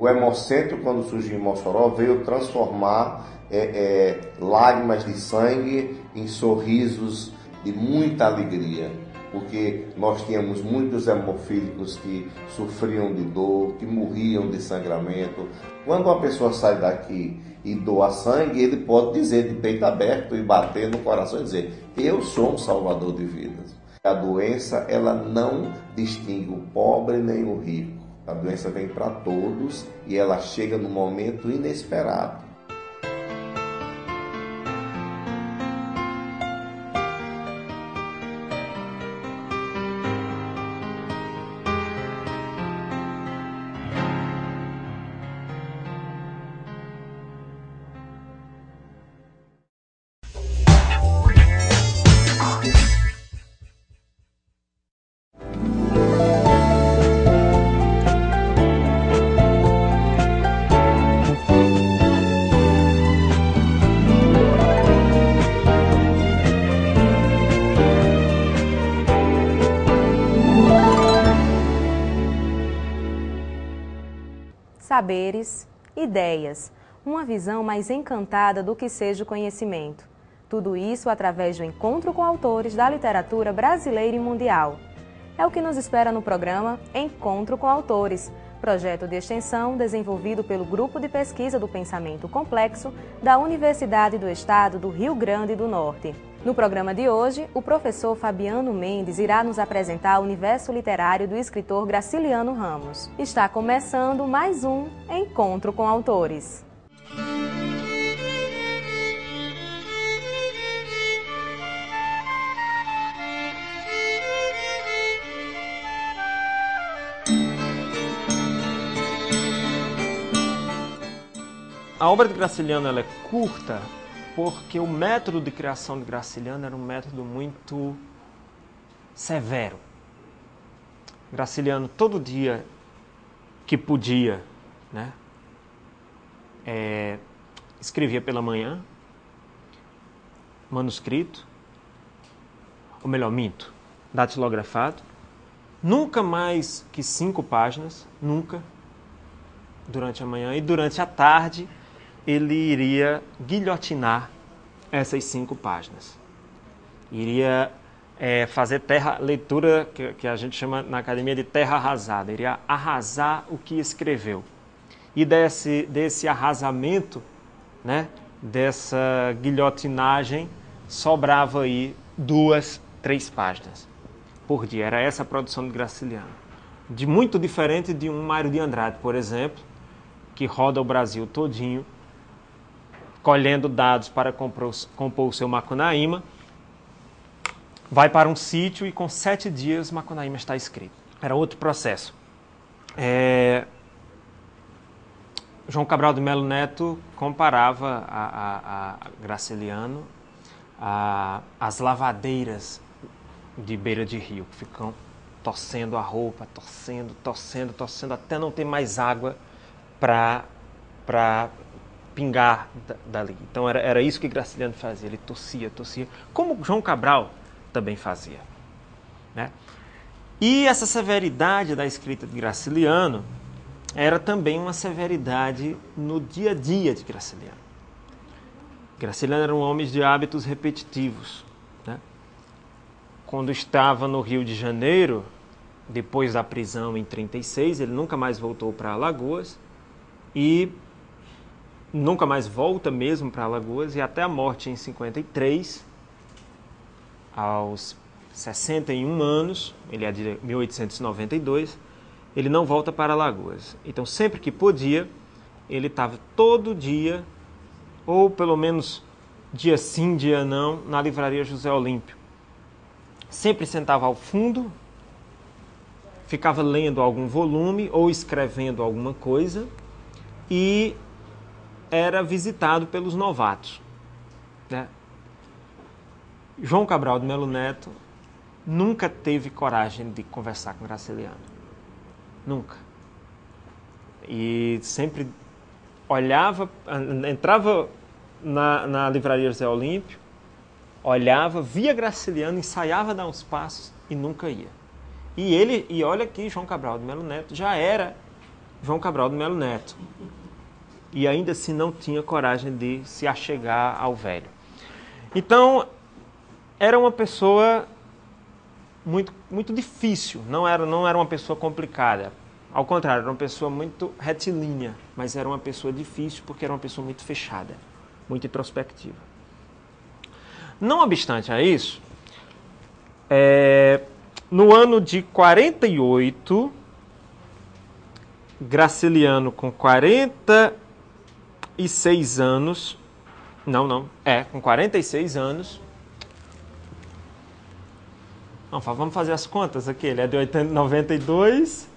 O Hemocentro, quando surgiu em Mossoró, veio transformar lágrimas de sangue em sorrisos de muita alegria, porque nós tínhamos muitos hemofílicos que sofriam de dor, que morriam de sangramento. Quando uma pessoa sai daqui e doa sangue, ele pode dizer de peito aberto e bater no coração e dizer: eu sou um salvador de vidas. A doença, ela não distingue o pobre nem o rico. A doença vem para todos e ela chega num momento inesperado. Saberes, ideias, uma visão mais encantada do que seja o conhecimento. Tudo isso através do encontro com autores da literatura brasileira e mundial. É o que nos espera no programa Encontro com Autores, projeto de extensão desenvolvido pelo Grupo de Pesquisa do Pensamento Complexo da Universidade do Estado do Rio Grande do Norte. No programa de hoje, o professor Fabiano Mendes irá nos apresentar o universo literário do escritor Graciliano Ramos. Está começando mais um Encontro com Autores. A obra de Graciliano ela é curta porque o método de criação de Graciliano era um método muito severo. Graciliano, todo dia que podia, escrevia pela manhã, manuscrito, ou melhor, minto, datilografado, nunca mais que 5 páginas, nunca, durante a manhã, e durante a tarde ele iria guilhotinar essas 5 páginas. Iria fazer leitura que a gente chama na academia de terra arrasada. Iria arrasar o que escreveu. E desse arrasamento, dessa guilhotinagem, sobrava aí 2, 3 páginas por dia. Era essa a produção de Graciliano. Muito diferente de um Mário de Andrade, por exemplo, que roda o Brasil todinho, colhendo dados para compor o seu Macunaíma, vai para um sítio e com 7 dias Macunaíma está escrito. Era outro processo. João Cabral de Melo Neto comparava a Graciliano às lavadeiras de beira de rio, que ficam torcendo a roupa, torcendo, até não ter mais água para pingar dali. Então era isso que Graciliano fazia, ele tossia, como João Cabral também fazia. E essa severidade da escrita de Graciliano era também uma severidade no dia a dia de Graciliano. Graciliano era um homem de hábitos repetitivos. Quando estava no Rio de Janeiro, depois da prisão em 36, ele nunca mais voltou para Alagoas e nunca mais volta mesmo para Alagoas, e até a morte em 53, aos 61 anos, ele é de 1892, ele não volta para Alagoas. Então, sempre que podia, ele estava todo dia, ou pelo menos dia sim, dia não, na livraria José Olímpio. Sempre sentava ao fundo, ficava lendo algum volume ou escrevendo alguma coisa e era visitado pelos novatos. João Cabral de Melo Neto nunca teve coragem de conversar com Graciliano. Nunca. E sempre olhava, entrava na livraria José Olímpio, olhava, via Graciliano, ensaiava a dar uns passos e nunca ia. E olha que João Cabral de Melo Neto já era João Cabral do Melo Neto. E ainda assim não tinha coragem de se achegar ao velho. Então, era uma pessoa muito difícil, não era uma pessoa complicada. Ao contrário, era uma pessoa muito retilínea, mas era uma pessoa difícil porque era uma pessoa muito fechada, muito introspectiva. Não obstante a isso, no ano de 48, Graciliano, com 46 anos, com 46 anos, vamos fazer as contas aqui, ele é de 92,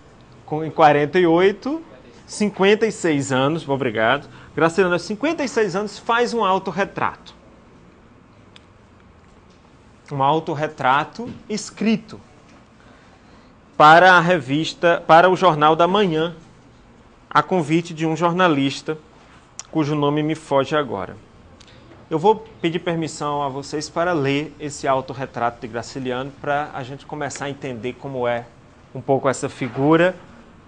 em 48, 56 anos, obrigado. Graciliano, aos 56 anos, faz um autorretrato. Um autorretrato escrito para a revista, para o Jornal da Manhã, a convite de um jornalista, cujo nome me foge agora. Eu vou pedir permissão a vocês para ler esse autorretrato de Graciliano, para a gente começar a entender como é um pouco essa figura,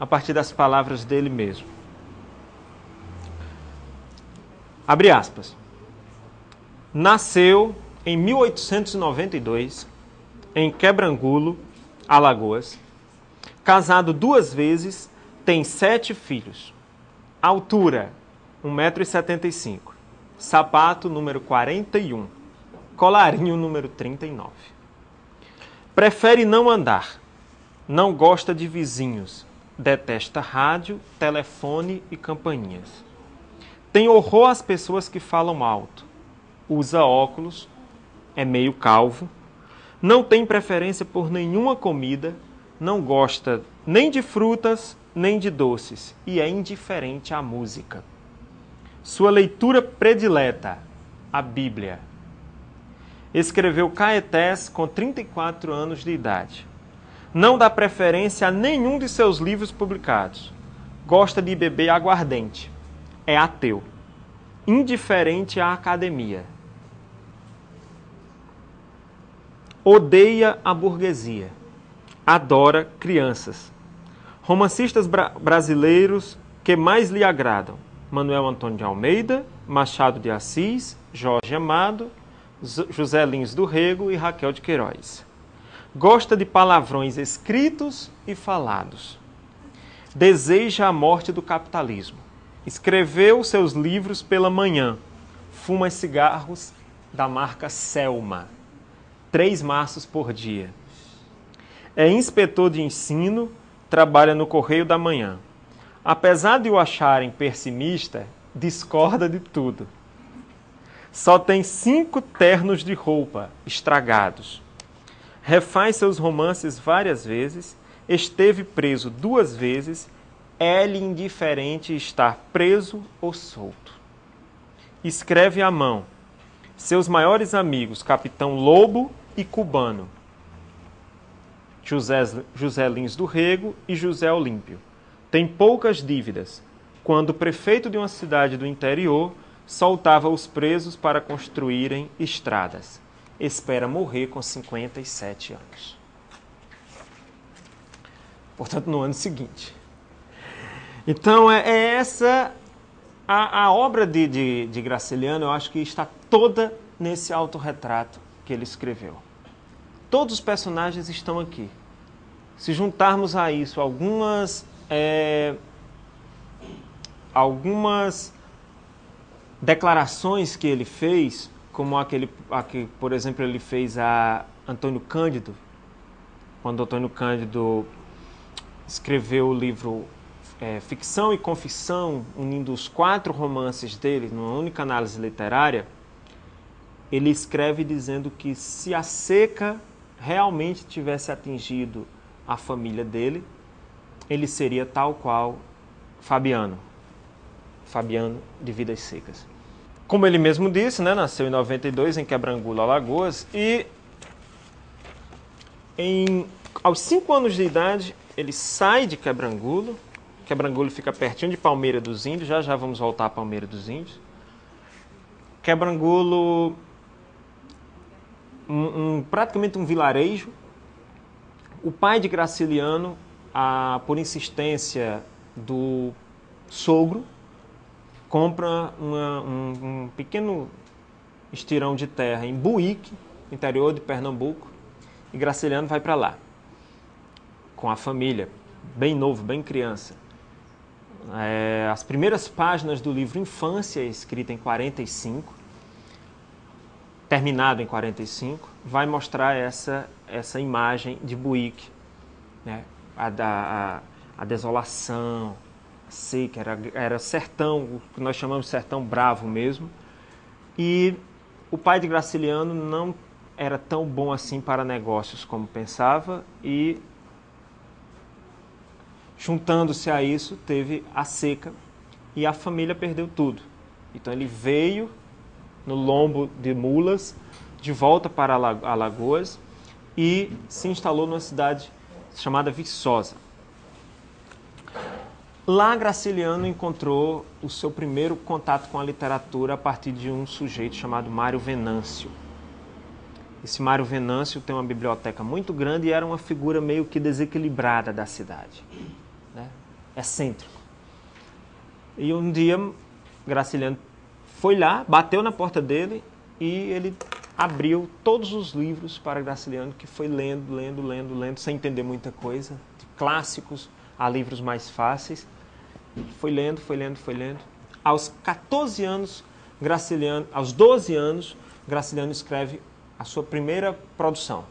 a partir das palavras dele mesmo. Abre aspas. Nasceu em 1892, em Quebrangulo, Alagoas. Casado 2 vezes, tem 7 filhos. Altura, 1,75 m. Sapato, número 41. Colarinho, número 39. Prefere não andar. Não gosta de vizinhos. Detesta rádio, telefone e campainhas. Tem horror às pessoas que falam alto. Usa óculos. É meio calvo. Não tem preferência por nenhuma comida. Não gosta nem de frutas, nem de doces. E é indiferente à música. Sua leitura predileta, a Bíblia. Escreveu Caetés com 34 anos de idade. Não dá preferência a nenhum de seus livros publicados. Gosta de beber aguardente. É ateu. Indiferente à academia. Odeia a burguesia. Adora crianças. Romancistas brasileiros que mais lhe agradam: Manuel Antônio de Almeida, Machado de Assis, Jorge Amado, José Lins do Rego e Raquel de Queiroz. Gosta de palavrões escritos e falados. Deseja a morte do capitalismo. Escreveu seus livros pela manhã. Fuma cigarros da marca Selma. 3 maços por dia. É inspetor de ensino, trabalha no Correio da Manhã. Apesar de o acharem pessimista, discorda de tudo. Só tem 5 ternos de roupa estragados. Refaz seus romances várias vezes, esteve preso 2 vezes, é-lhe indiferente estar preso ou solto. Escreve à mão. Seus maiores amigos, Capitão Lobo e Cubano, José Lins do Rego e José Olímpio. Tem poucas dívidas. Quando prefeito de uma cidade do interior, soltava os presos para construírem estradas. Espera morrer com 57 anos. Portanto, no ano seguinte. Então, é essa a obra de Graciliano, eu acho que está toda nesse autorretrato que ele escreveu. Todos os personagens estão aqui. Se juntarmos a isso algumas declarações que ele fez, como por exemplo, ele fez a Antônio Cândido, quando Antônio Cândido escreveu o livro Ficção e Confissão, unindo os 4 romances dele numa única análise literária. Ele escreve dizendo que se a seca realmente tivesse atingido a família dele, ele seria tal qual Fabiano de Vidas Secas. Como ele mesmo disse, né, nasceu em 92 em Quebrangulo, Alagoas, e aos 5 anos de idade ele sai de Quebrangulo. Quebrangulo fica pertinho de Palmeira dos Índios, já vamos voltar a Palmeira dos Índios. Quebrangulo, praticamente um vilarejo. O pai de Graciliano, por insistência do sogro, compra um pequeno estirão de terra em Buíque, interior de Pernambuco, e Graciliano vai para lá, com a família, bem novo, bem criança. As primeiras páginas do livro Infância, escrita em 45, terminado em 45, vai mostrar essa imagem de Buíque, né? A desolação, a seca, era sertão, o que nós chamamos de sertão bravo mesmo. E o pai de Graciliano não era tão bom assim para negócios como pensava, e juntando-se a isso, teve a seca e a família perdeu tudo. Então ele veio no lombo de mulas, de volta para Alagoas, e se instalou numa cidade chamada Viçosa. Lá Graciliano encontrou o seu primeiro contato com a literatura a partir de um sujeito chamado Mário Venâncio. Esse Mário Venâncio tem uma biblioteca muito grande e era uma figura meio que desequilibrada da cidade, né? Excêntrico. E um dia Graciliano foi lá, bateu na porta dele e ele abriu todos os livros para Graciliano, que foi lendo, sem entender muita coisa, de clássicos a livros mais fáceis. Foi lendo. Aos 14 anos, aos 12 anos, Graciliano escreve a sua primeira produção.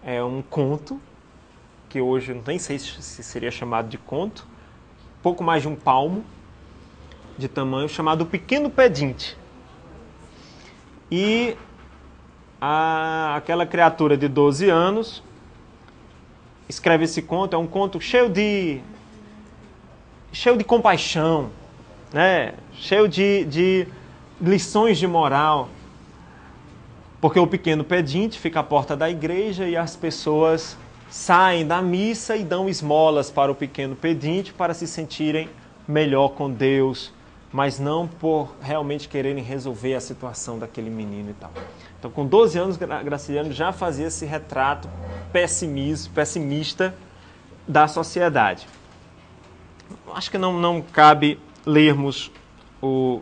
É um conto, que hoje eu nem sei se seria chamado de conto, pouco mais de um palmo de tamanho, chamado O Pequeno Pedinte. E aquela criatura de 12 anos escreve esse conto, é um conto cheio de compaixão, né? Cheio de lições de moral, porque o pequeno pedinte fica à porta da igreja e as pessoas saem da missa e dão esmolas para o pequeno pedinte para se sentirem melhor com Deus, mas não por realmente quererem resolver a situação daquele menino e tal. Então, com 12 anos, Graciliano já fazia esse retrato pessimista da sociedade. Acho que não cabe lermos o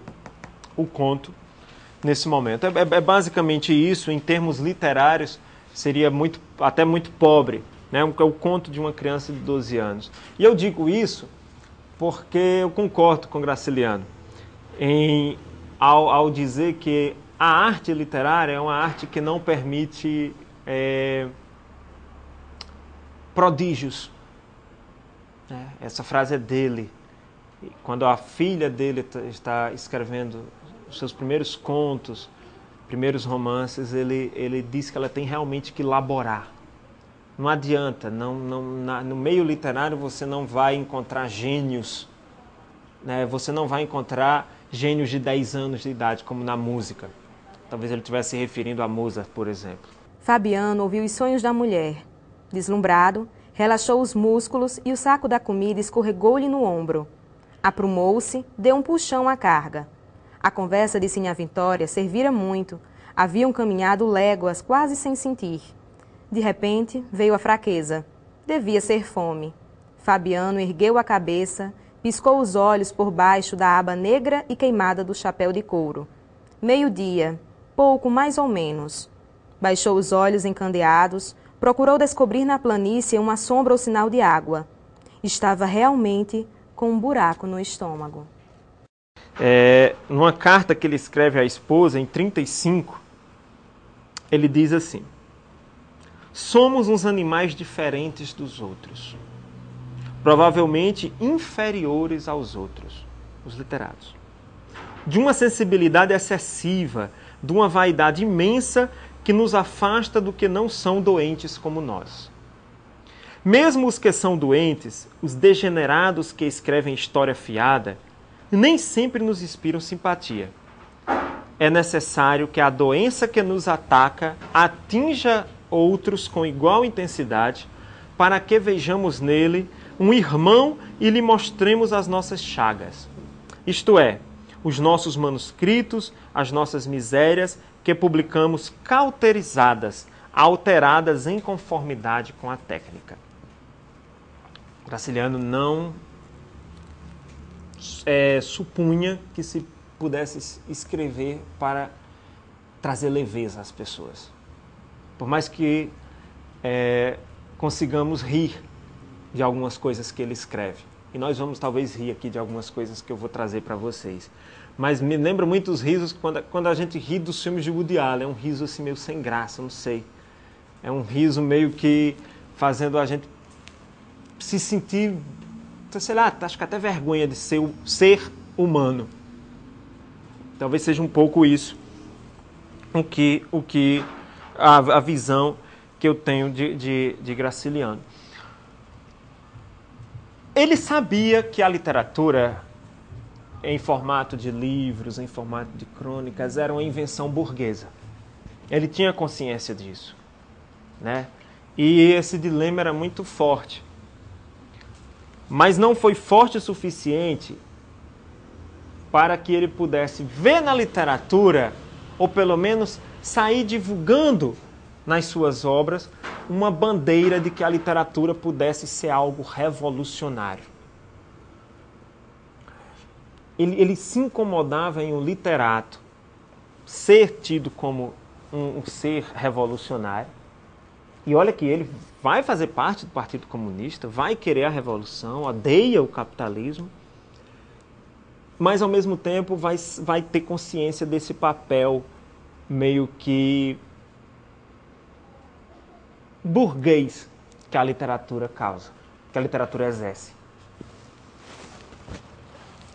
conto nesse momento. É basicamente isso. Em termos literários, seria até muito pobre, né? O conto de uma criança de 12 anos. E eu digo isso porque eu concordo com Graciliano ao dizer que a arte literária é uma arte que não permite prodígios. Essa frase é dele. Quando a filha dele está escrevendo os seus primeiros contos, primeiros romances, ele diz que ela tem realmente que elaborar. Não adianta, no meio literário você não vai encontrar gênios, né? Você não vai encontrar gênios de 10 anos de idade, como na música. Talvez ele estivesse se referindo a Mozart, por exemplo. Fabiano ouviu os sonhos da mulher. Deslumbrado, relaxou os músculos e o saco da comida escorregou-lhe no ombro. Aprumou-se, deu um puxão à carga. A conversa de Sinhá Vitória servira muito. Haviam caminhado léguas quase sem sentir. De repente, veio a fraqueza. Devia ser fome. Fabiano ergueu a cabeça, piscou os olhos por baixo da aba negra e queimada do chapéu de couro. 12:00, pouco mais ou menos. Baixou os olhos encandeados, procurou descobrir na planície uma sombra ou sinal de água. Estava realmente com um buraco no estômago. Numa carta que ele escreve à esposa, em 35, ele diz assim: somos uns animais diferentes dos outros, provavelmente inferiores aos outros, os literatos, de uma sensibilidade excessiva, de uma vaidade imensa que nos afasta do que não são doentes como nós. Mesmo os que são doentes, os degenerados que escrevem história fiada, nem sempre nos inspiram simpatia. É necessário que a doença que nos ataca atinja outros com igual intensidade, para que vejamos nele um irmão e lhe mostremos as nossas chagas. Isto é, os nossos manuscritos, as nossas misérias, que publicamos cauterizadas, alteradas em conformidade com a técnica. Graciliano não supunha que se pudesse escrever para trazer leveza às pessoas. Por mais que consigamos rir de algumas coisas que ele escreve. E nós vamos talvez rir aqui de algumas coisas que eu vou trazer para vocês. Mas me lembra muito os risos quando a gente ri dos filmes de Woody Allen. É um riso assim meio sem graça, não sei. É um riso meio que fazendo a gente se sentir, sei lá, acho que até vergonha de ser humano. Talvez seja um pouco isso a visão que eu tenho de Graciliano. Ele sabia que a literatura em formato de livros, em formato de crônicas, era uma invenção burguesa. Ele tinha consciência disso, né? E esse dilema era muito forte. Mas não foi forte o suficiente para que ele pudesse ver na literatura, ou pelo menos sair divulgando nas suas obras, uma bandeira de que a literatura pudesse ser algo revolucionário. Ele se incomodava em um literato ser tido como um ser revolucionário. E olha que ele vai fazer parte do Partido Comunista, vai querer a revolução, odeia o capitalismo, mas ao mesmo tempo vai ter consciência desse papel meio que burguês que a literatura causa, que a literatura exerce.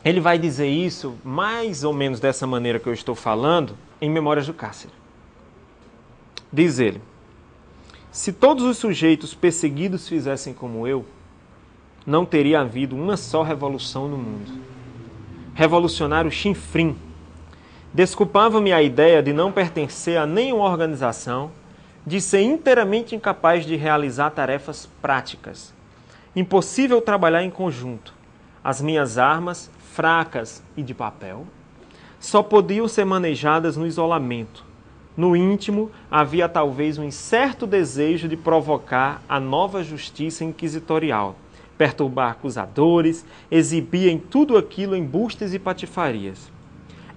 Ele vai dizer isso mais ou menos dessa maneira que eu estou falando em Memórias do Cárcere. Diz ele: se todos os sujeitos perseguidos fizessem como eu, não teria havido uma só revolução no mundo. Revolucionário chinfrim. Desculpava-me a ideia de não pertencer a nenhuma organização, de ser inteiramente incapaz de realizar tarefas práticas. Impossível trabalhar em conjunto. As minhas armas, fracas e de papel, só podiam ser manejadas no isolamento. No íntimo, havia talvez um incerto desejo de provocar a nova justiça inquisitorial, perturbar acusadores, exibir em tudo aquilo embustes e patifarias.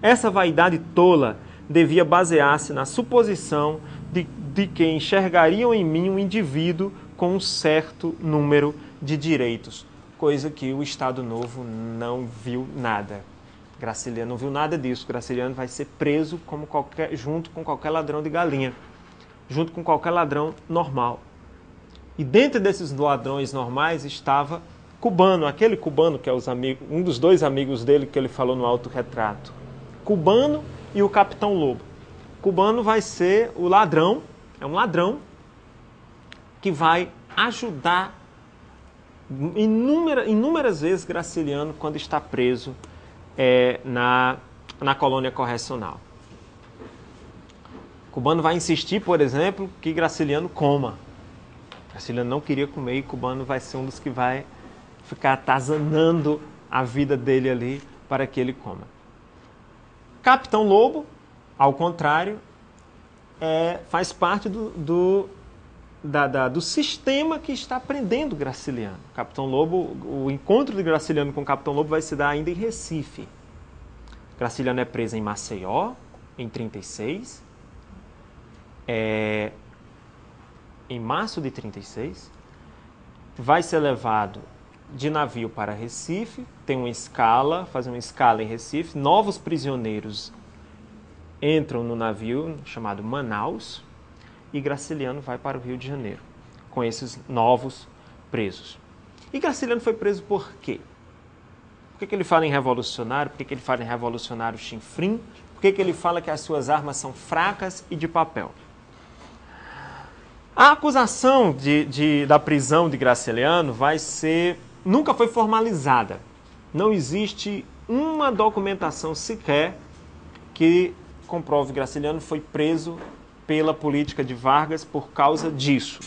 Essa vaidade tola devia basear-se na suposição de que enxergariam em mim um indivíduo com um certo número de direitos, coisa que o Estado Novo não viu nada. Graciliano não viu nada disso. Graciliano vai ser preso junto com qualquer ladrão de galinha, junto com qualquer ladrão normal. E dentro desses ladrões normais estava Cubano, aquele Cubano que é um dos dois amigos dele que ele falou no autorretrato. Cubano e o Capitão Lobo. Cubano vai ser o ladrão, é um ladrão que vai ajudar inúmeras vezes Graciliano quando está preso na colônia correcional. Cubano vai insistir, por exemplo, que Graciliano coma. Graciliano não queria comer e Cubano vai ser um dos que vai ficar atazanando a vida dele ali para que ele coma. Capitão Lobo, ao contrário, faz parte do sistema que está prendendo Graciliano. Capitão Lobo, o encontro de Graciliano com o Capitão Lobo vai se dar ainda em Recife. Graciliano é preso em Maceió, em 1936. Em março de 1936. Vai ser levado de navio para Recife, faz uma escala em Recife. Novos prisioneiros entram no navio chamado Manaus. E Graciliano vai para o Rio de Janeiro, com esses novos presos. E Graciliano foi preso por quê? Por que ele fala em revolucionário? Por que ele fala em revolucionário chinfrim? Por que ele fala que as suas armas são fracas e de papel? A acusação da prisão de Graciliano nunca foi formalizada. Não existe uma documentação sequer que comprove que Graciliano foi preso pela política de Vargas por causa disso.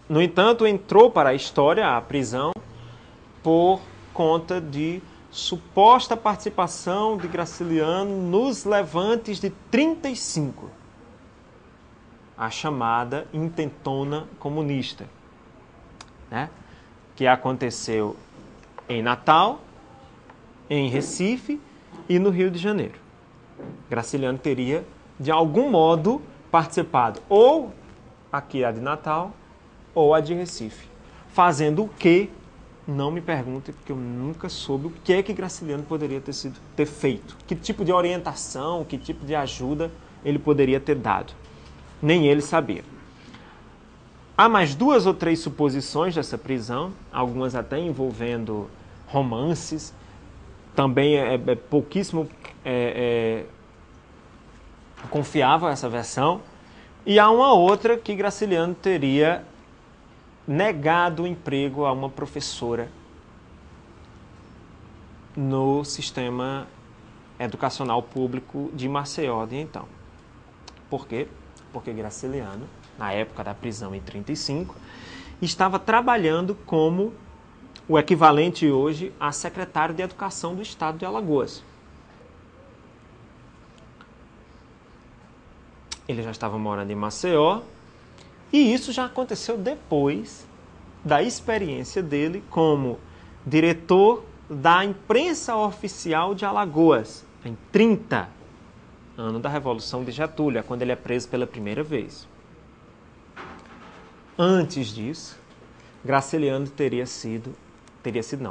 No entanto, entrou para a história a prisão por conta de suposta participação de Graciliano nos levantes de 1935, a chamada intentona comunista, né? Que aconteceu em Natal, em Recife e no Rio de Janeiro. Graciliano teria, de algum modo, participado ou aqui a de Natal ou a de Recife. Fazendo o quê? Não me pergunte, porque eu nunca soube o que é que Graciliano poderia ter feito. Que tipo de orientação, que tipo de ajuda ele poderia ter dado. Nem ele sabia. Há mais 2 ou 3 suposições dessa prisão, algumas até envolvendo romances. Também é pouquíssimo confiável essa versão. E há uma outra que Graciliano teria negado o emprego a uma professora no sistema educacional público de Maceió de então. Por quê? Porque Graciliano, na época da prisão em 1935, estava trabalhando como o equivalente hoje a secretário de Educação do Estado de Alagoas. Ele já estava morando em Maceió, e isso já aconteceu depois da experiência dele como diretor da imprensa oficial de Alagoas, em 30, ano da Revolução de Getúlio, quando ele é preso pela primeira vez. Antes disso, Graciliano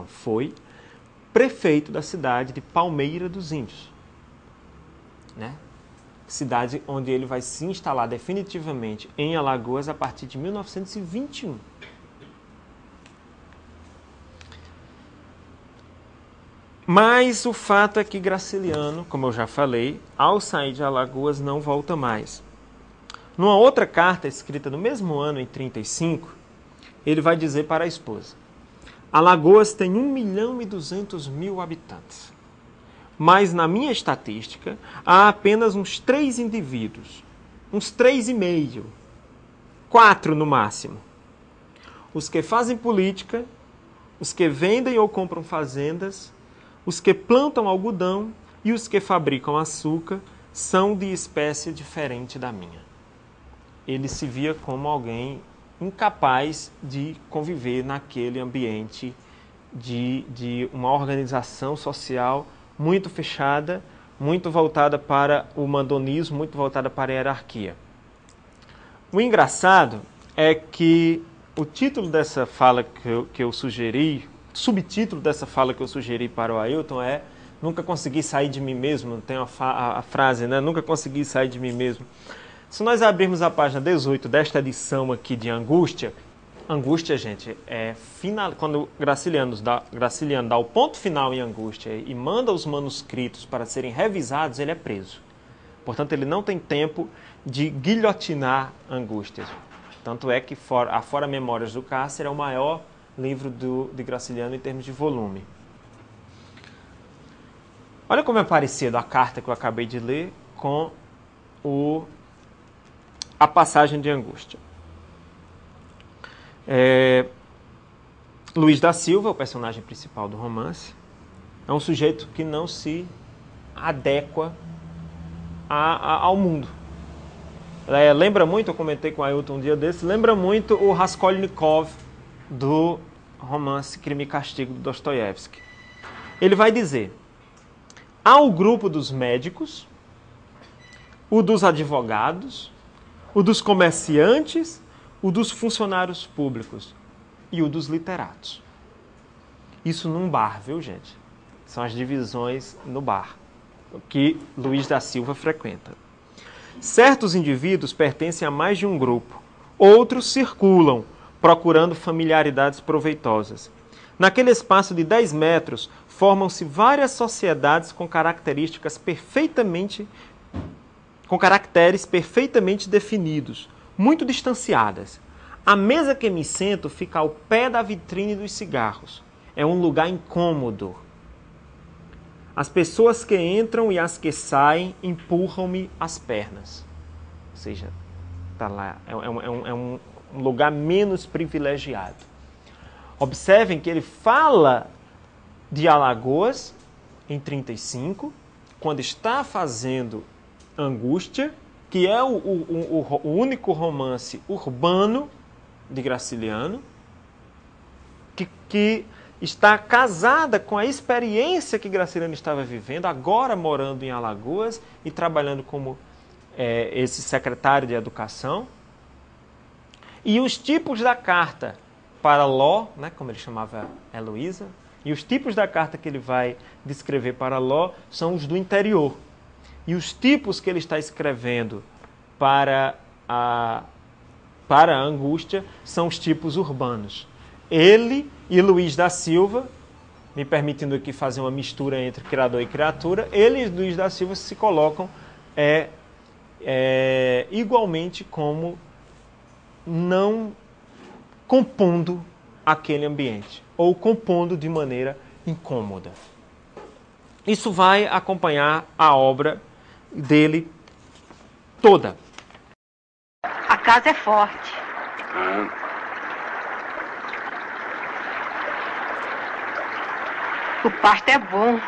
foi prefeito da cidade de Palmeira dos Índios, né? Cidade onde ele vai se instalar definitivamente em Alagoas a partir de 1921. Mas o fato é que Graciliano, como eu já falei, ao sair de Alagoas não volta mais. Numa outra carta escrita no mesmo ano, em 1935, ele vai dizer para a esposa: Alagoas tem 1.200.000 habitantes. Mas na minha estatística há apenas uns 3 indivíduos, uns 3,5, 4 no máximo. Os que fazem política, os que vendem ou compram fazendas, os que plantam algodão e os que fabricam açúcar são de espécie diferente da minha. Ele se via como alguém incapaz de conviver naquele ambiente de uma organização social muito fechada, muito voltada para o mandonismo, muito voltada para a hierarquia. O engraçado é que o título dessa fala que eu sugeri, subtítulo dessa fala que eu sugeri para o Ailton é Nunca consegui sair de mim mesmo. Tem a frase, né? Nunca consegui sair de mim mesmo. Se nós abrirmos a página 18 desta edição aqui de Angústia, Angústia, gente, quando Graciliano dá o ponto final em Angústia e manda os manuscritos para serem revisados, ele é preso. Portanto, ele não tem tempo de guilhotinar Angústias. Tanto é que a Fora Memórias do Cárcere é o maior livro de Graciliano em termos de volume. Olha como é parecido a carta que eu acabei de ler com a passagem de Angústia. Luiz da Silva, o personagem principal do romance, é um sujeito que não se adequa ao mundo. Lembra muito, eu comentei com o Ailton um dia desse, lembra muito o Raskolnikov do romance Crime e Castigo do Dostoiévski. Ele vai dizer: há o grupo dos médicos, o dos advogados, o dos comerciantes, o dos funcionários públicos e o dos literatos. Isso num bar, viu, gente? São as divisões no bar que Luiz da Silva frequenta. Certos indivíduos pertencem a mais de um grupo, outros circulam, procurando familiaridades proveitosas. Naquele espaço de 10 metros, formam-se várias sociedades com caracteres perfeitamente definidos, muito distanciadas. A mesa que me sento fica ao pé da vitrine dos cigarros. É um lugar incômodo. As pessoas que entram e as que saem empurram-me as pernas. Ou seja, tá lá, é um lugar menos privilegiado. Observem que ele fala de Alagoas em 1935, quando está fazendo Angústia, que é o único romance urbano de Graciliano, que está casada com a experiência que Graciliano estava vivendo, agora morando em Alagoas e trabalhando como esse secretário de educação. E os tipos da carta para Ló, né, como ele chamava Heloísa, e os tipos da carta que ele vai descrever para Ló são os do interior. E os tipos que ele está escrevendo para a angústia são os tipos urbanos. Ele e Luiz da Silva, me permitindo aqui fazer uma mistura entre criador e criatura, ele e Luiz da Silva se colocam igualmente como não compondo aquele ambiente, ou compondo de maneira incômoda. Isso vai acompanhar a obra dele toda. A casa é forte. O pasto é bom.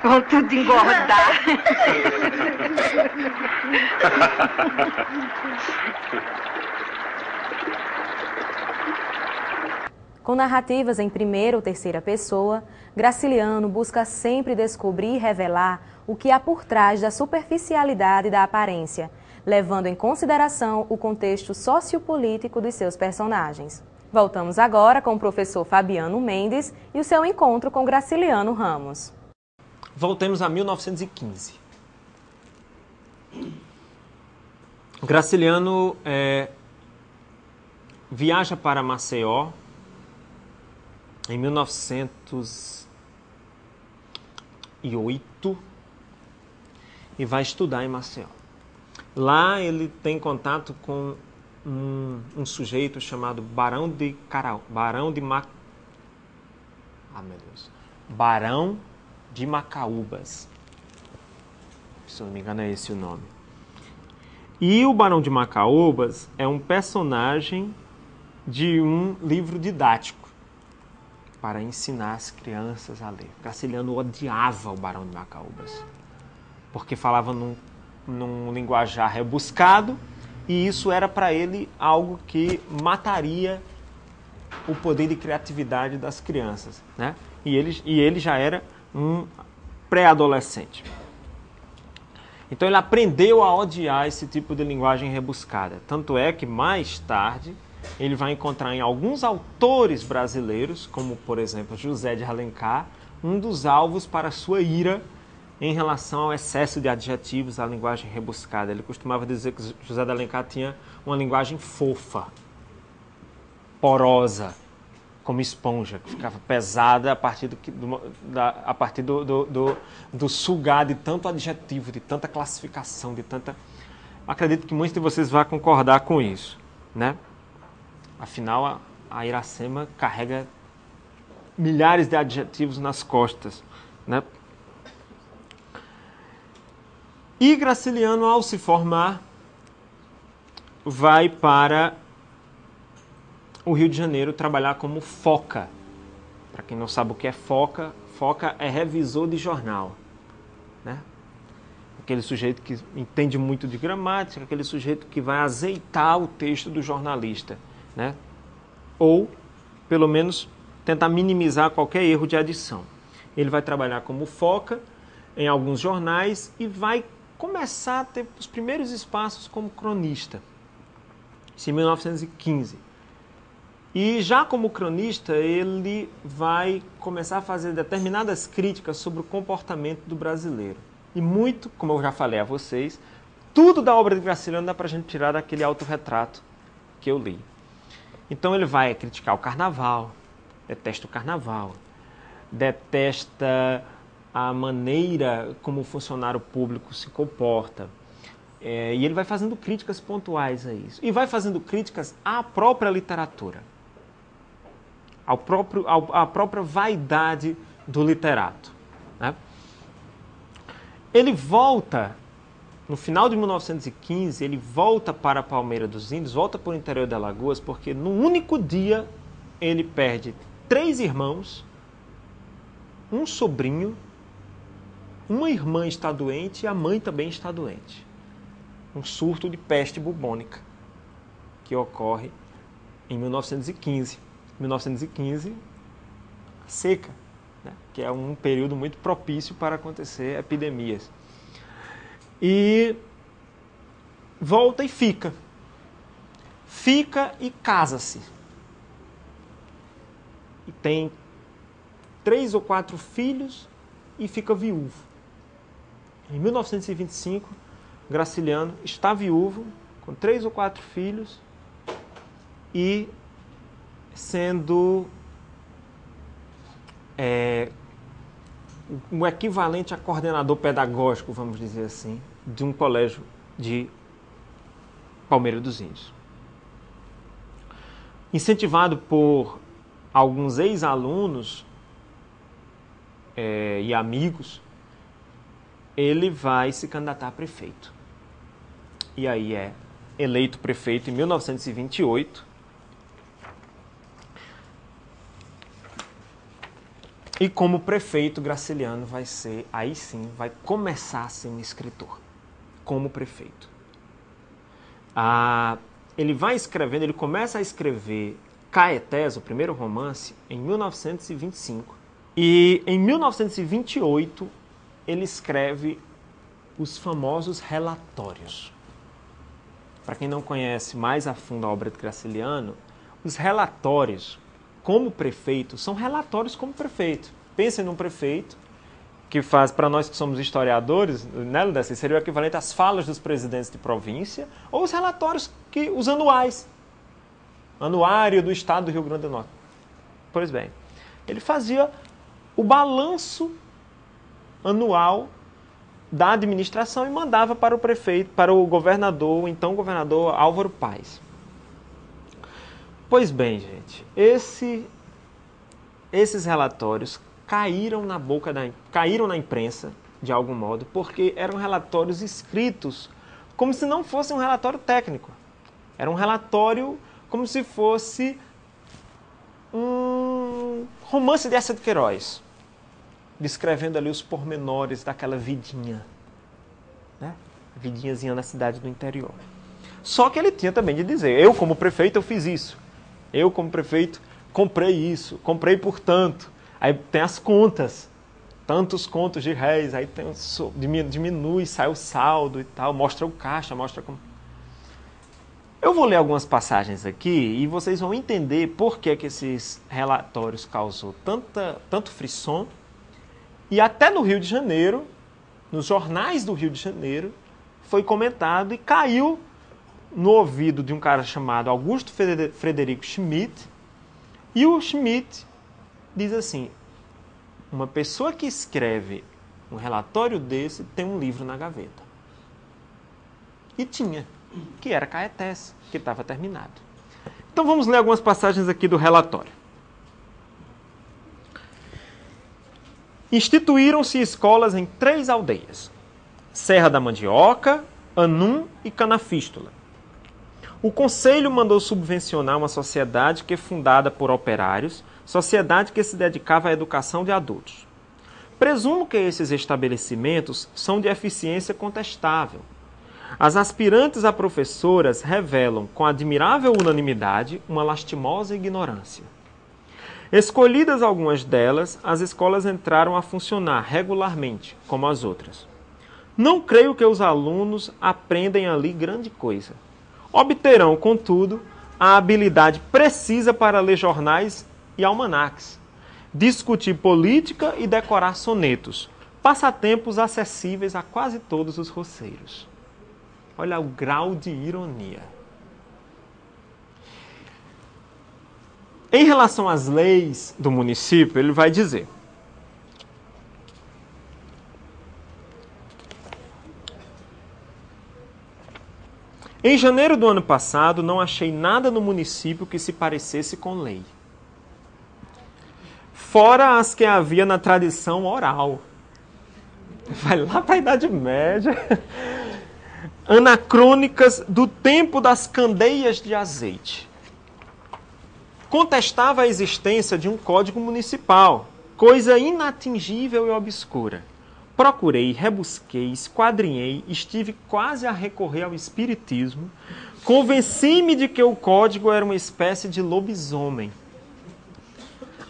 Vão tudo engordar. Com narrativas em primeira ou terceira pessoa, Graciliano busca sempre descobrir e revelar o que há por trás da superficialidade da aparência, levando em consideração o contexto sociopolítico de seus personagens. Voltamos agora com o professor Fabiano Mendes e o seu encontro com Graciliano Ramos. Voltemos a 1915. Graciliano viaja para Maceió em 1908 e vai estudar em Maceió. Lá ele tem contato com um sujeito chamado Barão de Macaúbas. Se não me engano é esse o nome. E o Barão de Macaúbas é um personagem de um livro didático para ensinar as crianças a ler. Graciliano odiava o Barão de Macaúbas, porque falava num linguajar rebuscado, e isso era para ele algo que mataria o poder de criatividade das crianças, né? E ele já era um pré-adolescente. Então ele aprendeu a odiar esse tipo de linguagem rebuscada. Tanto é que mais tarde ele vai encontrar em alguns autores brasileiros, como por exemplo José de Alencar, um dos alvos para sua ira em relação ao excesso de adjetivos, à linguagem rebuscada. Ele costumava dizer que José de Alencar tinha uma linguagem fofa, porosa, como esponja, que ficava pesada a partir do sugar de tanto adjetivo, de tanta classificação, de tanta... Acredito que muitos de vocês vão concordar com isso, né? Afinal, a Iracema carrega milhares de adjetivos nas costas, né? E Graciliano, ao se formar, vai para o Rio de Janeiro trabalhar como foca. Para quem não sabe o que é foca, foca é revisor de jornal, né? Aquele sujeito que entende muito de gramática, aquele sujeito que vai azeitar o texto do jornalista, né? Ou, pelo menos, tentar minimizar qualquer erro de adição. Ele vai trabalhar como foca em alguns jornais e vai começar a ter os primeiros espaços como cronista, isso em 1915. E já como cronista, ele vai começar a fazer determinadas críticas sobre o comportamento do brasileiro. E muito, como eu já falei a vocês, tudo da obra de Graciliano dá para a gente tirar daquele autorretrato que eu li. Então ele vai criticar o carnaval, detesta o carnaval, detesta a maneira como o funcionário público se comporta. E ele vai fazendo críticas pontuais a isso. E vai fazendo críticas à própria literatura, à própria vaidade do literato, né? Ele volta, no final de 1915, ele volta para Palmeira dos Índios, volta para o interior de Alagoas, porque no único dia ele perde 3 irmãos, um sobrinho, uma irmã está doente e a mãe também está doente. Um surto de peste bubônica que ocorre em 1915. Em 1915, seca, né? Que é um período muito propício para acontecer epidemias. E volta e fica. Fica e casa-se. E tem 3 ou 4 filhos e fica viúvo. Em 1925, Graciliano está viúvo, com 3 ou 4 filhos e sendo o equivalente a coordenador pedagógico, vamos dizer assim, de um colégio de Palmeira dos Índios. Incentivado por alguns ex-alunos e amigos, ele vai se candidatar a prefeito. E aí é eleito prefeito em 1928. E como prefeito, Graciliano vai ser, aí sim, vai começar a ser um escritor, como prefeito. Ele vai escrevendo, ele começa a escrever Caetés, o primeiro romance, em 1925. E em 1928, ele escreve os famosos relatórios. Para quem não conhece mais a fundo a obra de Graciliano, os relatórios, como prefeito, são relatórios como prefeito. Pensem num prefeito que faz, para nós que somos historiadores, né, Ludeci, seria o equivalente às falas dos presidentes de província ou os relatórios, os anuais. Anuário do Estado do Rio Grande do Norte. Pois bem, ele fazia o balanço anual da administração e mandava para o prefeito, para o governador, o então governador Álvaro Paes. Pois bem, gente, esses relatórios caíram na imprensa, de algum modo, porque eram relatórios escritos como se não fosse um relatório técnico. Era um relatório como se fosse um romance de Eça de Queiroz, descrevendo ali os pormenores daquela vidinha, né? Vidinhazinha na cidade do interior. Só que ele tinha também de dizer, eu como prefeito eu fiz isso, eu como prefeito comprei isso, comprei por tanto. Aí tem as contas, tantos contos de réis, aí tem diminui, sai o saldo e tal, mostra o caixa, mostra como... Eu vou ler algumas passagens aqui e vocês vão entender por que esses relatórios causou tanto frisson. E até no Rio de Janeiro, nos jornais do Rio de Janeiro, foi comentado e caiu no ouvido de um cara chamado Augusto Frederico Schmidt. E o Schmidt diz assim, uma pessoa que escreve um relatório desse tem um livro na gaveta. E tinha, que era Caetés, que estava terminado. Então vamos ler algumas passagens aqui do relatório. Instituíram-se escolas em 3 aldeias, Serra da Mandioca, Anum e Canafístula. O Conselho mandou subvencionar uma sociedade que é fundada por operários, sociedade que se dedicava à educação de adultos. Presumo que esses estabelecimentos são de eficiência contestável. As aspirantes a professoras revelam, com admirável unanimidade, uma lastimosa ignorância. Escolhidas algumas delas, as escolas entraram a funcionar regularmente, como as outras. Não creio que os alunos aprendem ali grande coisa. Obterão, contudo, a habilidade precisa para ler jornais e almanaques, discutir política e decorar sonetos, passatempos acessíveis a quase todos os roceiros. Olha o grau de ironia. Em relação às leis do município, ele vai dizer: em janeiro do ano passado, não achei nada no município que se parecesse com lei. Fora as que havia na tradição oral. Vai lá para a Idade Média. Anacrônicas do tempo das candeias de azeite. Contestava a existência de um código municipal, coisa inatingível e obscura. Procurei, rebusquei, esquadrinhei, estive quase a recorrer ao espiritismo, convenci-me de que o código era uma espécie de lobisomem.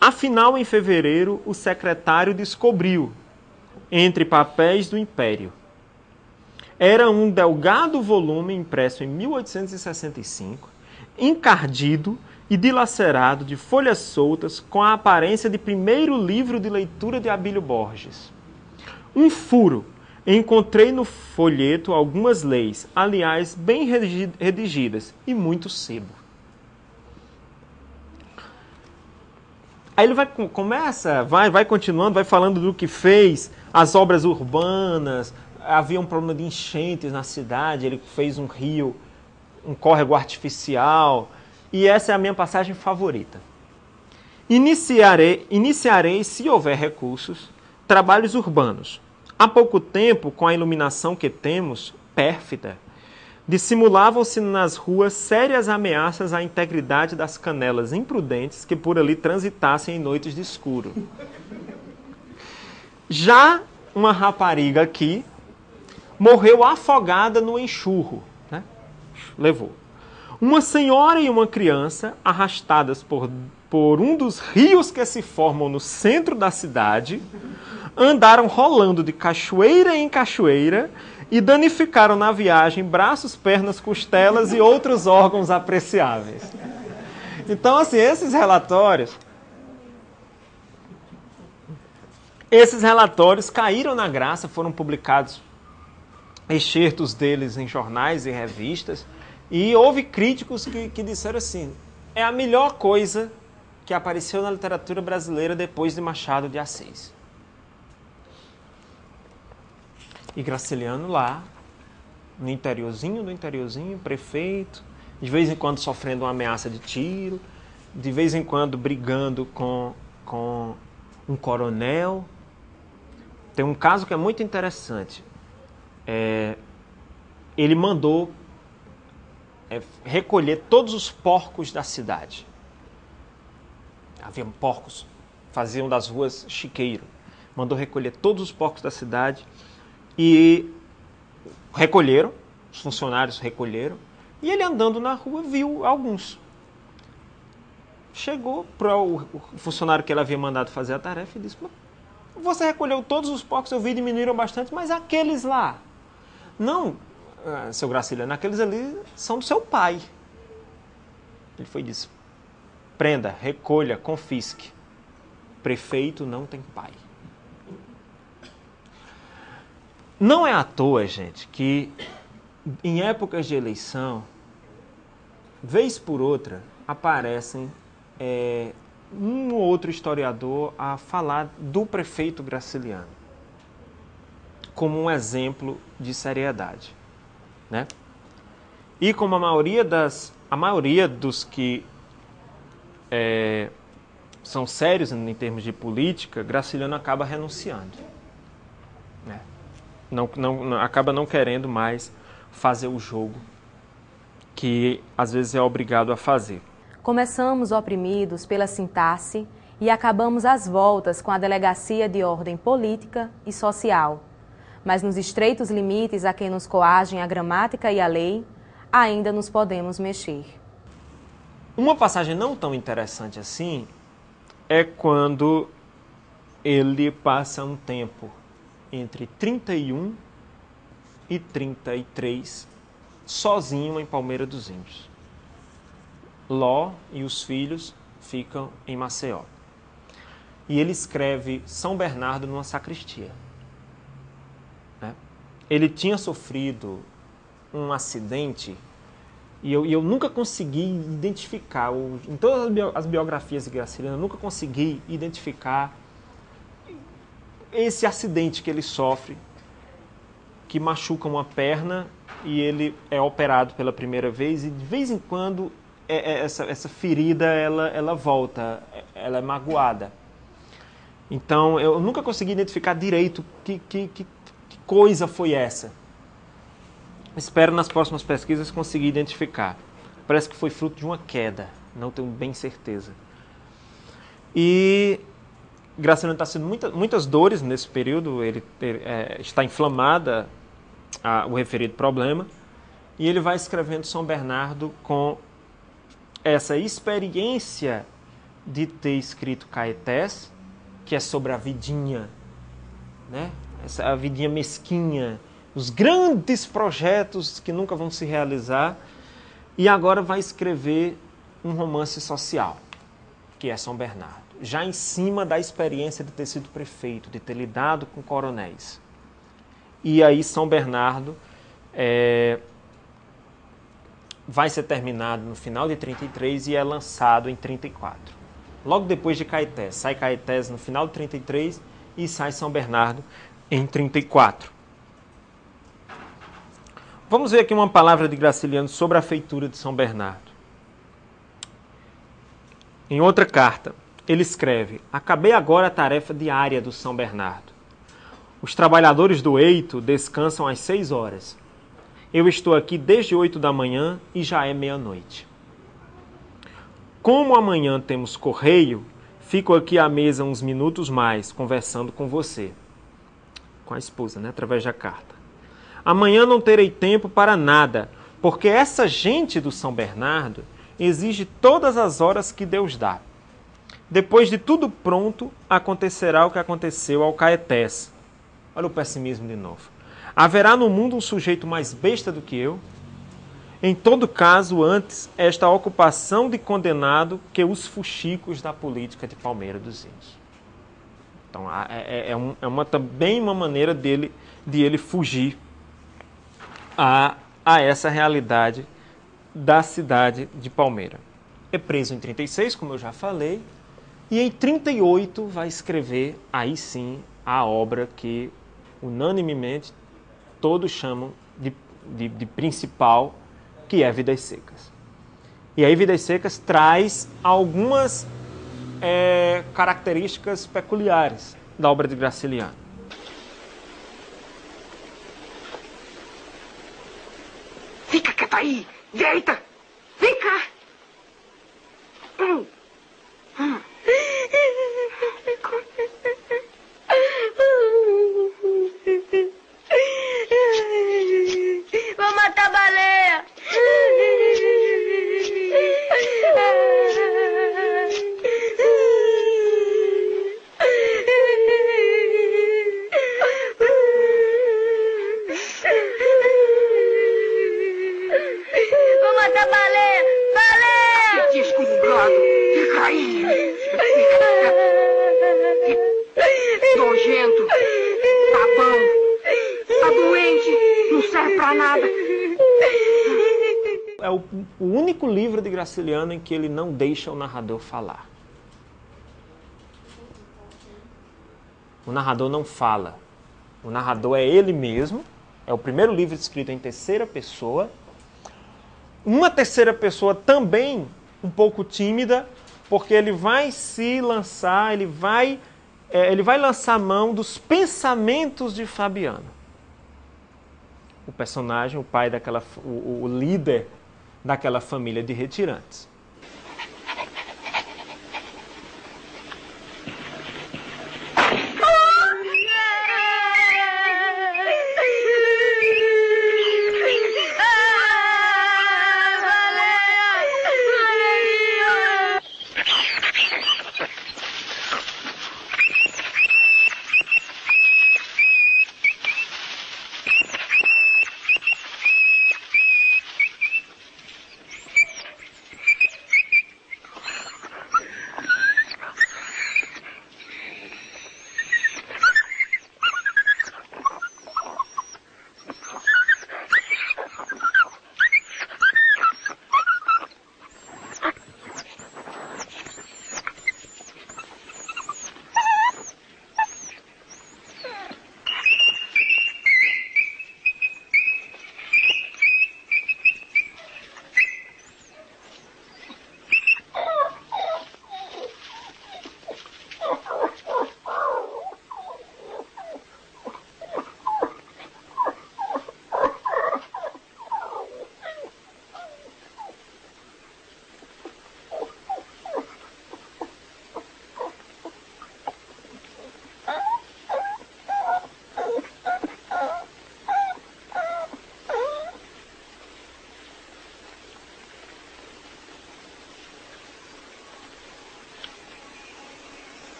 Afinal, em fevereiro, o secretário descobriu, entre papéis do Império. Era um delgado volume impresso em 1865, encardido e dilacerado de folhas soltas com a aparência de primeiro livro de leitura de Abílio Borges. Um furo. Encontrei no folheto algumas leis, aliás, bem redigidas, e muito sebo. Aí ele vai continuando, vai falando do que fez, as obras urbanas, havia um problema de enchentes na cidade, ele fez um rio, um córrego artificial, e essa é a minha passagem favorita. Iniciarei, se houver recursos, trabalhos urbanos. Há pouco tempo, com a iluminação que temos, pérfida, dissimulavam-se nas ruas sérias ameaças à integridade das canelas imprudentes que por ali transitassem em noites de escuro. Já uma rapariga aqui morreu afogada no enxurro, né? Levou. Uma senhora e uma criança, arrastadas por um dos rios que se formam no centro da cidade, andaram rolando de cachoeira em cachoeira e danificaram na viagem braços, pernas, costelas e outros órgãos apreciáveis. Então, assim, esses relatórios caíram na graça, foram publicados excertos deles em jornais e revistas, e houve críticos que disseram assim, é a melhor coisa que apareceu na literatura brasileira depois de Machado de Assis. E Graciliano lá, no interiorzinho, prefeito, de vez em quando sofrendo uma ameaça de tiro, de vez em quando brigando com um coronel. Tem um caso que é muito interessante. Ele mandou recolher todos os porcos da cidade. Havia porcos, faziam das ruas chiqueiro. Mandou recolher todos os porcos da cidade e recolheram, os funcionários recolheram, e ele andando na rua viu alguns. Chegou para o funcionário que ele havia mandado fazer a tarefa e disse, você recolheu todos os porcos, eu vi, diminuíram bastante, mas aqueles lá? Não, seu Graciliano, aqueles ali são do seu pai. Ele foi e disse, prenda, recolha, confisque. Prefeito não tem pai. Não é à toa, gente, que em épocas de eleição, vez por outra, aparecem um ou outro historiador a falar do prefeito Graciliano como um exemplo de seriedade, né? E como a maioria dos que são sérios em termos de política, Graciliano acaba renunciando, né? Acaba não querendo mais fazer o jogo que às vezes é obrigado a fazer. Começamos oprimidos pela sintaxe e acabamos às voltas com a delegacia de ordem política e social. Mas nos estreitos limites a quem nos coagem a gramática e a lei, ainda nos podemos mexer. Uma passagem não tão interessante assim é quando ele passa um tempo entre 31 e 33 sozinho em Palmeira dos Índios. Ló e os filhos ficam em Maceió. E ele escreve São Bernardo numa sacristia, né? Ele tinha sofrido um acidente e eu nunca consegui identificar, em todas as biografias de Graciliano, eu nunca consegui identificar esse acidente que ele sofre, que machuca uma perna e ele é operado pela primeira vez e de vez em quando essa ferida ela volta, ela é magoada. Então eu nunca consegui identificar direito que coisa foi essa. Espero nas próximas pesquisas conseguir identificar. Parece que foi fruto de uma queda, não tenho bem certeza. E Graciliano está sendo muitas dores nesse período, ele está inflamada o referido problema, e ele vai escrevendo São Bernardo com essa experiência de ter escrito Caetés, que é sobre a vidinha, né? A vidinha mesquinha, os grandes projetos que nunca vão se realizar, e agora vai escrever um romance social, que é São Bernardo, já em cima da experiência de ter sido prefeito, de ter lidado com coronéis. E aí São Bernardo vai ser terminado no final de 33 e é lançado em 34. Logo depois de Caetés. Sai Caetés no final de 33 e sai São Bernardo em 34. Vamos ver aqui uma palavra de Graciliano sobre a feitura de São Bernardo. Em outra carta, ele escreve: acabei agora a tarefa diária do São Bernardo. Os trabalhadores do eito descansam às 6 horas. Eu estou aqui desde 8 da manhã e já é meia-noite. Como amanhã temos correio, fico aqui à mesa uns minutos mais, conversando com você. Com a esposa, né? Através da carta. Amanhã não terei tempo para nada, porque essa gente do São Bernardo exige todas as horas que Deus dá. Depois de tudo pronto, acontecerá o que aconteceu ao Caetés. Olha o pessimismo de novo. Haverá no mundo um sujeito mais besta do que eu? Em todo caso, antes, esta ocupação de condenado que os fuxicos da política de Palmeira dos Índios. Então, também uma maneira de ele fugir a essa realidade da cidade de Palmeira. É preso em 36, como eu já falei, e em 38 vai escrever, aí sim, a obra que unanimemente todos chamam de principal, que é Vidas Secas. E aí Vidas Secas traz algumas características peculiares da obra de Graciliano. Fica quieto aí! Deita! Vem cá! Vou matar a baleia! Vou matar a baleia! Baleia! Que desculpado! Fica aí! Nojento! Tá bom! Tá doente! Não serve pra nada! É o único livro de Graciliano em que ele não deixa o narrador falar. O narrador não fala. O narrador é ele mesmo. É o primeiro livro escrito em terceira pessoa. Uma terceira pessoa também um pouco tímida, porque ele vai se lançar, ele vai lançar mão dos pensamentos de Fabiano. O personagem, o pai o líder daquela família de retirantes.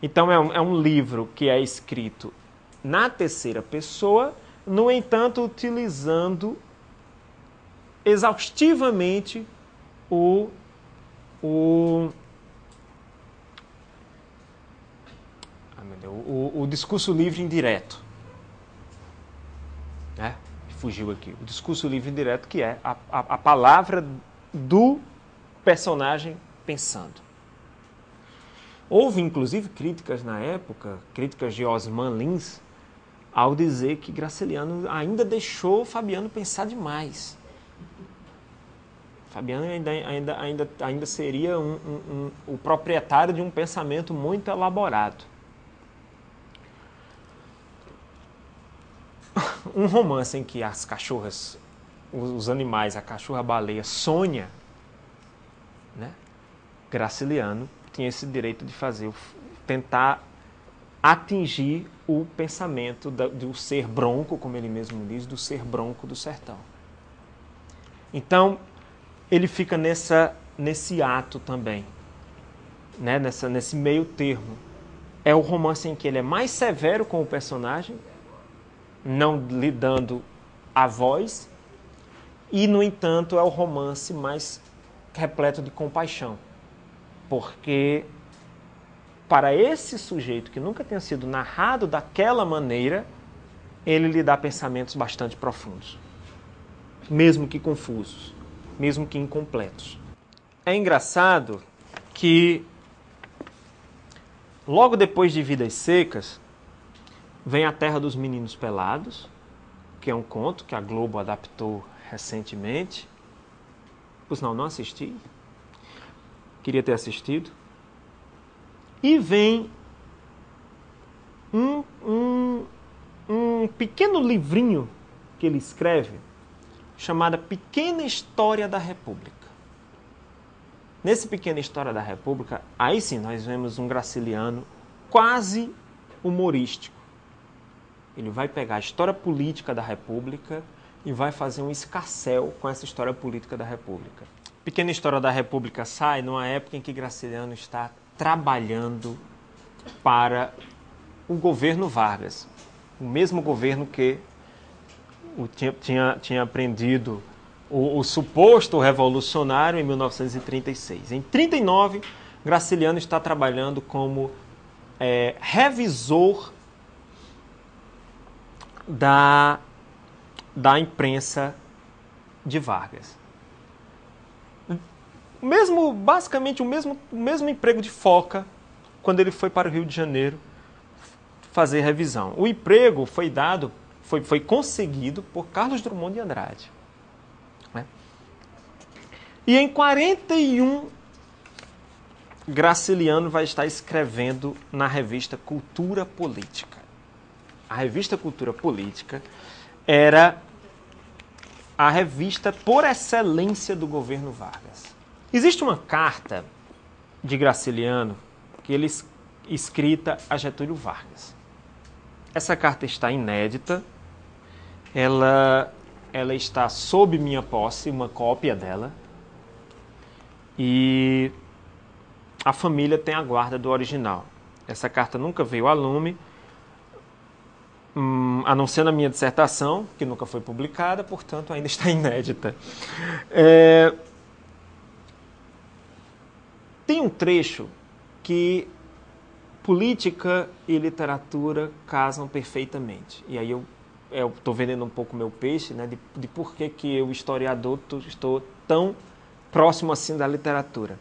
Então é um livro que é escrito na terceira pessoa, no entanto, utilizando exaustivamente o discurso livre indireto. Né? Fugiu aqui. O discurso livre indireto, que é a palavra do personagem pensando. Houve, inclusive, críticas na época, críticas de Osman Lins, ao dizer que Graciliano ainda deixou Fabiano pensar demais. Fabiano ainda seria o proprietário de um pensamento muito elaborado. Um romance em que as cachorras, os animais, a cachorra-baleia sonha, né? Graciliano tinha esse direito de fazer, tentar atingir o pensamento do ser bronco, como ele mesmo diz, do ser bronco do sertão. Então, ele fica nesse ato também, né? Nesse meio termo. É o romance em que ele é mais severo com o personagem, não lhe dando a voz, e, no entanto, é o romance mais repleto de compaixão. Porque, para esse sujeito que nunca tinha sido narrado daquela maneira, ele lhe dá pensamentos bastante profundos, mesmo que confusos, mesmo que incompletos. É engraçado que, logo depois de Vidas Secas, vem A Terra dos Meninos Pelados, que é um conto que a Globo adaptou recentemente. Por sinal, não assisti. Queria ter assistido. E vem um pequeno livrinho que ele escreve, chamada Pequena História da República. Nesse Pequena História da República, aí sim nós vemos um Graciliano quase humorístico. Ele vai pegar a história política da República e vai fazer um escarcéu com essa história política da República. Pequena História da República sai numa época em que Graciliano está trabalhando para o governo Vargas, o mesmo governo que tinha prendido o suposto revolucionário em 1936. Em 1939, Graciliano está trabalhando como revisor da imprensa de Vargas. Basicamente o mesmo emprego de Foca quando ele foi para o Rio de Janeiro fazer revisão. O emprego foi conseguido por Carlos Drummond de Andrade. Né? E em 41, Graciliano vai estar escrevendo na revista Cultura Política. A revista Cultura Política era a revista por excelência do governo Vargas. Existe uma carta de Graciliano que ele escrita a Getúlio Vargas. Essa carta está inédita, ela está sob minha posse, uma cópia dela, e a família tem a guarda do original. Essa carta nunca veio a lume, a não ser na minha dissertação, que nunca foi publicada, portanto ainda está inédita. Tem um trecho que política e literatura casam perfeitamente. E aí eu estou vendendo um pouco meu peixe, né, de por que eu, historiador, estou tão próximo assim da literatura.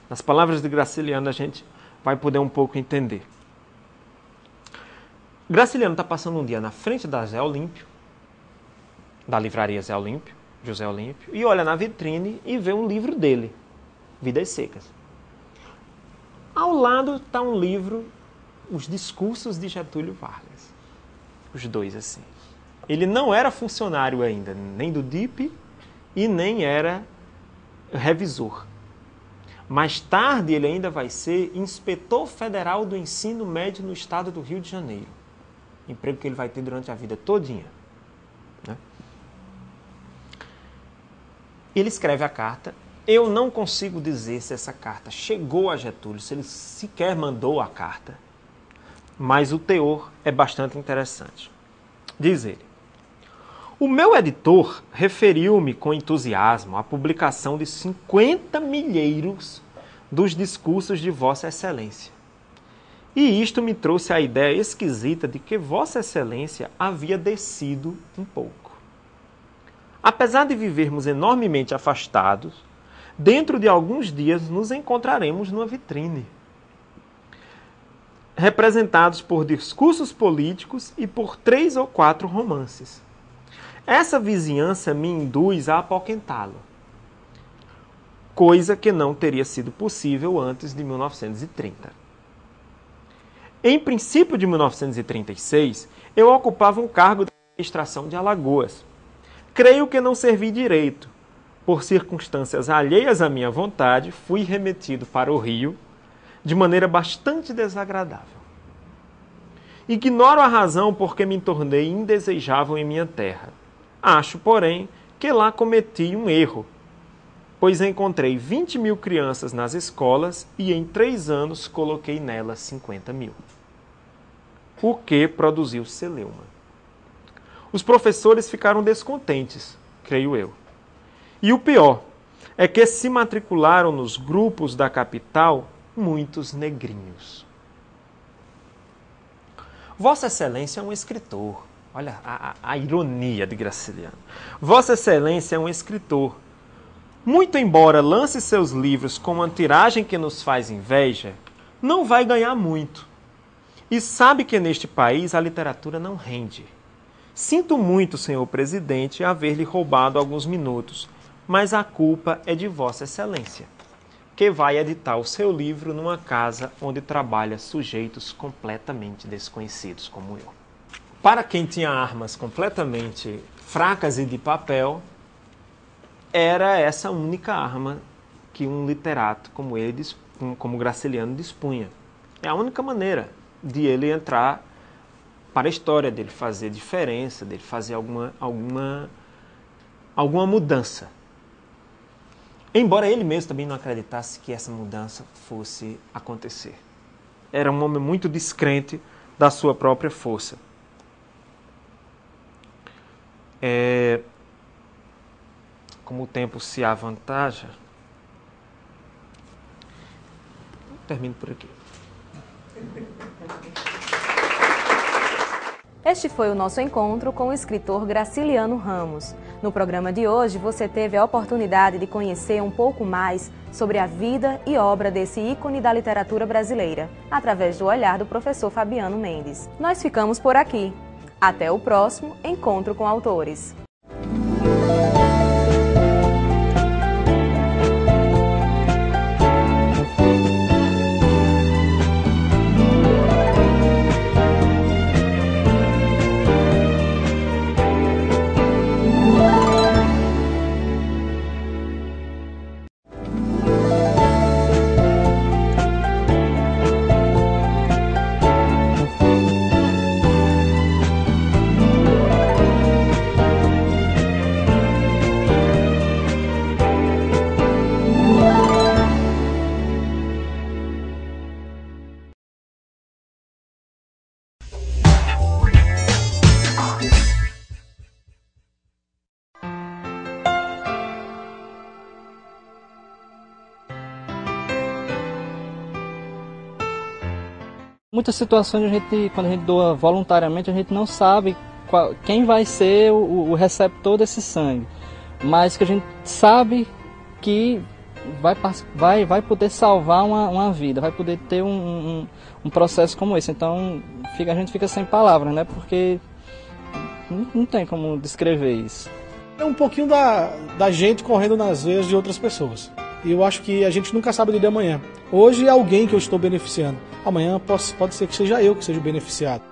Nas palavras de Graciliano a gente vai poder um pouco entender. Graciliano está passando um dia na frente da Zé Olímpio, da livraria Zé Olímpio, José Olímpio, e olha na vitrine e vê um livro dele, Vidas Secas. Ao lado está um livro, Os Discursos de Getúlio Vargas. Os dois assim. Ele não era funcionário ainda, nem do DIP e nem era revisor. Mais tarde ele ainda vai ser inspetor federal do ensino médio no estado do Rio de Janeiro. Emprego que ele vai ter durante a vida todinha. Né? Ele escreve a carta. Eu não consigo dizer se essa carta chegou a Getúlio, se ele sequer mandou a carta, mas o teor é bastante interessante. Diz ele: o meu editor referiu-me com entusiasmo à publicação de 50 milheiros dos discursos de Vossa Excelência. E isto me trouxe a ideia esquisita de que Vossa Excelência havia descido um pouco. Apesar de vivermos enormemente afastados, dentro de alguns dias nos encontraremos numa vitrine, representados por discursos políticos e por 3 ou 4 romances. Essa vizinhança me induz a apoquentá-lo, coisa que não teria sido possível antes de 1930. Em princípio de 1936, eu ocupava um cargo de administração de Alagoas. Creio que não servi direito. Por circunstâncias alheias à minha vontade, fui remetido para o Rio de maneira bastante desagradável. Ignoro a razão por que me tornei indesejável em minha terra. Acho, porém, que lá cometi um erro, pois encontrei 20 mil crianças nas escolas e em 3 anos coloquei nelas 50 mil. O que produziu celeuma. Os professores ficaram descontentes, creio eu. E o pior é que se matricularam nos grupos da capital muitos negrinhos. Vossa Excelência é um escritor. Olha a ironia de Graciliano. Vossa Excelência é um escritor. Muito embora lance seus livros com uma tiragem que nos faz inveja, não vai ganhar muito. E sabe que neste país a literatura não rende. Sinto muito, senhor presidente, haver-lhe roubado alguns minutos, mas a culpa é de Vossa Excelência, que vai editar o seu livro numa casa onde trabalha sujeitos completamente desconhecidos como eu. Para quem tinha armas completamente fracas e de papel, era essa única arma que um literato como ele, como Graciliano, dispunha. É a única maneira de ele entrar para a história, dele fazer diferença, dele fazer alguma mudança. Embora ele mesmo também não acreditasse que essa mudança fosse acontecer. Era um homem muito descrente da sua própria força. Como o tempo se avantaja, termino por aqui. Este foi o nosso encontro com o escritor Graciliano Ramos. No programa de hoje, você teve a oportunidade de conhecer um pouco mais sobre a vida e obra desse ícone da literatura brasileira, através do olhar do professor Fabiano Mendes. Nós ficamos por aqui. Até o próximo Encontro com Autores. Muitas situações quando a gente doa voluntariamente, a gente não sabe quem vai ser o receptor desse sangue, mas que a gente sabe que vai poder salvar uma vida, vai poder ter um processo como esse. Então a gente fica sem palavras, né? Porque não tem como descrever isso. É um pouquinho da gente correndo nas veias de outras pessoas. E eu acho que a gente nunca sabe o dia de amanhã. Hoje é alguém que eu estou beneficiando. Amanhã pode ser que seja eu que seja o beneficiado.